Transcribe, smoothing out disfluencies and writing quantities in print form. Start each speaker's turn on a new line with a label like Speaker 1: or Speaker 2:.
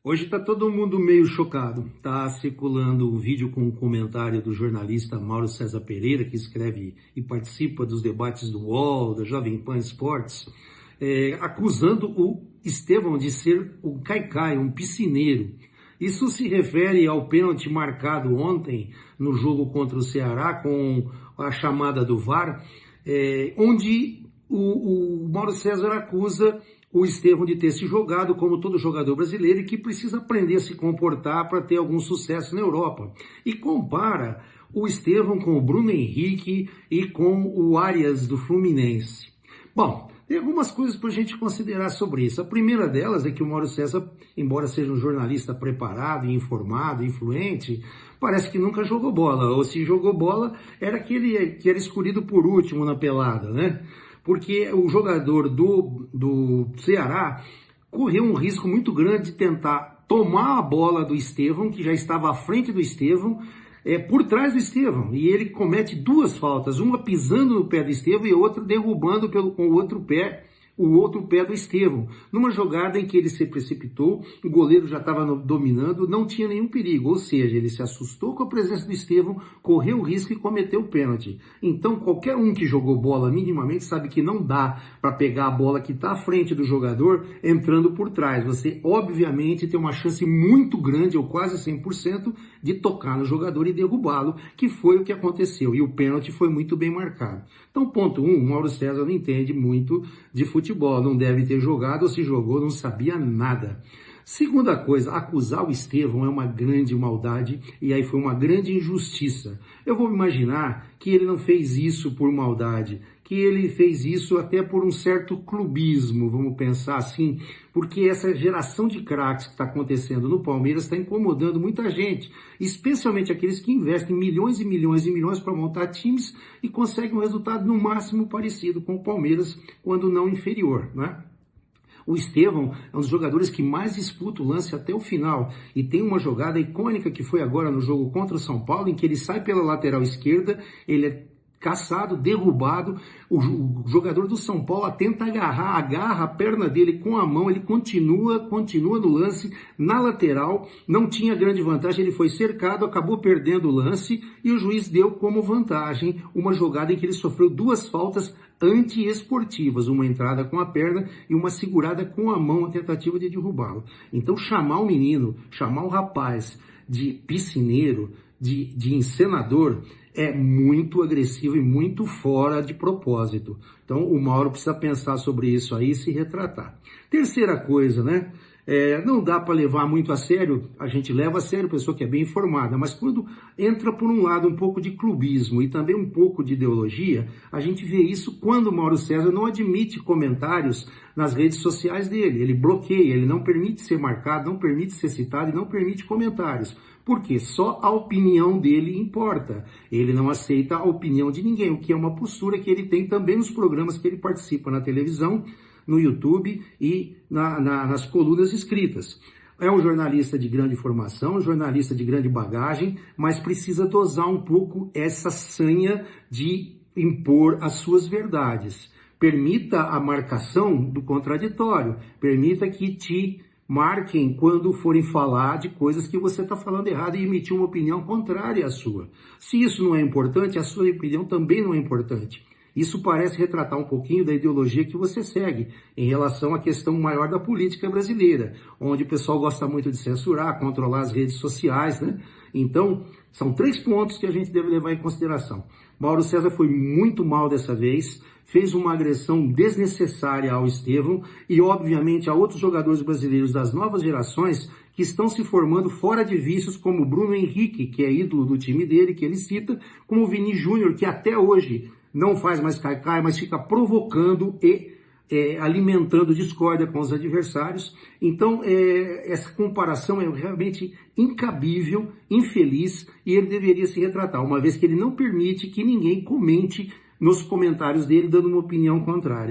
Speaker 1: Hoje está todo mundo meio chocado. Está circulando um vídeo com um comentário do jornalista Mauro César Pereira, que escreve e participa dos debates do UOL, da Jovem Pan Esportes, acusando o Estevão de ser um caicai, um piscineiro. Isso se refere ao pênalti marcado ontem no jogo contra o Ceará, com a chamada do VAR, onde o Mauro César acusa o Estevão de ter se jogado como todo jogador brasileiro e que precisa aprender a se comportar para ter algum sucesso na Europa. E compara o Estevão com o Bruno Henrique e com o Arias do Fluminense. Bom, tem algumas coisas para a gente considerar sobre isso. A primeira delas é que o Mauro César, embora seja um jornalista preparado, informado, influente, parece que nunca jogou bola. Ou se jogou bola, era aquele que era escolhido por último na pelada, né? Porque o jogador do Ceará correu um risco muito grande de tentar tomar a bola do Estevão, que já estava à frente do Estevão, por trás do Estevão. E ele comete duas faltas, uma pisando no pé do Estevão e outra derrubando com o outro pé do Estevão. Numa jogada em que ele se precipitou, o goleiro já estava dominando, não tinha nenhum perigo. Ou seja, ele se assustou com a presença do Estevão, correu o risco e cometeu o pênalti. Então, qualquer um que jogou bola minimamente sabe que não dá para pegar a bola que está à frente do jogador entrando por trás. Você, obviamente, tem uma chance muito grande, ou quase 100%, de tocar no jogador e derrubá-lo, que foi o que aconteceu. E o pênalti foi muito bem marcado. Então, ponto 1, o Mauro César não entende muito de futebol, não deve ter jogado, ou se jogou, não sabia nada. Segunda coisa, acusar o Estevão é uma grande maldade e aí foi uma grande injustiça. Eu vou imaginar que ele não fez isso por maldade, que ele fez isso até por um certo clubismo, vamos pensar assim, porque essa geração de craques que está acontecendo no Palmeiras está incomodando muita gente, especialmente aqueles que investem milhões e milhões e milhões para montar times e conseguem um resultado no máximo parecido com o Palmeiras, quando não inferior, né? O Estevão é um dos jogadores que mais disputa o lance até o final. E tem uma jogada icônica que foi agora no jogo contra o São Paulo, em que ele sai pela lateral esquerda, ele é caçado, derrubado, o jogador do São Paulo tenta agarra a perna dele com a mão, ele continua no lance, na lateral, não tinha grande vantagem, ele foi cercado, acabou perdendo o lance e o juiz deu como vantagem uma jogada em que ele sofreu duas faltas antiesportivas, uma entrada com a perna e uma segurada com a mão, a tentativa de derrubá-lo. Então chamar o menino, chamar o rapaz de piscineiro, de encenador, é muito agressivo e muito fora de propósito. Então o Mauro precisa pensar sobre isso aí e se retratar. Terceira coisa, né? Não dá para levar muito a sério, a gente leva a sério a pessoa que é bem informada, mas quando entra por um lado um pouco de clubismo e também um pouco de ideologia, a gente vê isso quando o Mauro César não admite comentários nas redes sociais dele, ele bloqueia, ele não permite ser marcado, não permite ser citado e não permite comentários. Porque só a opinião dele importa. Ele não aceita a opinião de ninguém, o que é uma postura que ele tem também nos programas que ele participa na televisão, no YouTube e nas colunas escritas. É um jornalista de grande formação, um jornalista de grande bagagem, mas precisa dosar um pouco essa sanha de impor as suas verdades. Permita a marcação do contraditório, permita que te marquem quando forem falar de coisas que você está falando errado e emitir uma opinião contrária à sua. Se isso não é importante, a sua opinião também não é importante. Isso parece retratar um pouquinho da ideologia que você segue em relação à questão maior da política brasileira, onde o pessoal gosta muito de censurar, controlar as redes sociais, né? Então, são 3 pontos que a gente deve levar em consideração. Mauro César foi muito mal dessa vez, fez uma agressão desnecessária ao Estevão e, obviamente, a outros jogadores brasileiros das novas gerações que estão se formando fora de vícios, como o Bruno Henrique, que é ídolo do time dele, que ele cita, como o Vini Júnior, que até hoje não faz mais caicai, mas fica provocando e alimentando discórdia com os adversários. Então, essa comparação é realmente incabível, infeliz, e ele deveria se retratar, uma vez que ele não permite que ninguém comente nos comentários dele dando uma opinião contrária.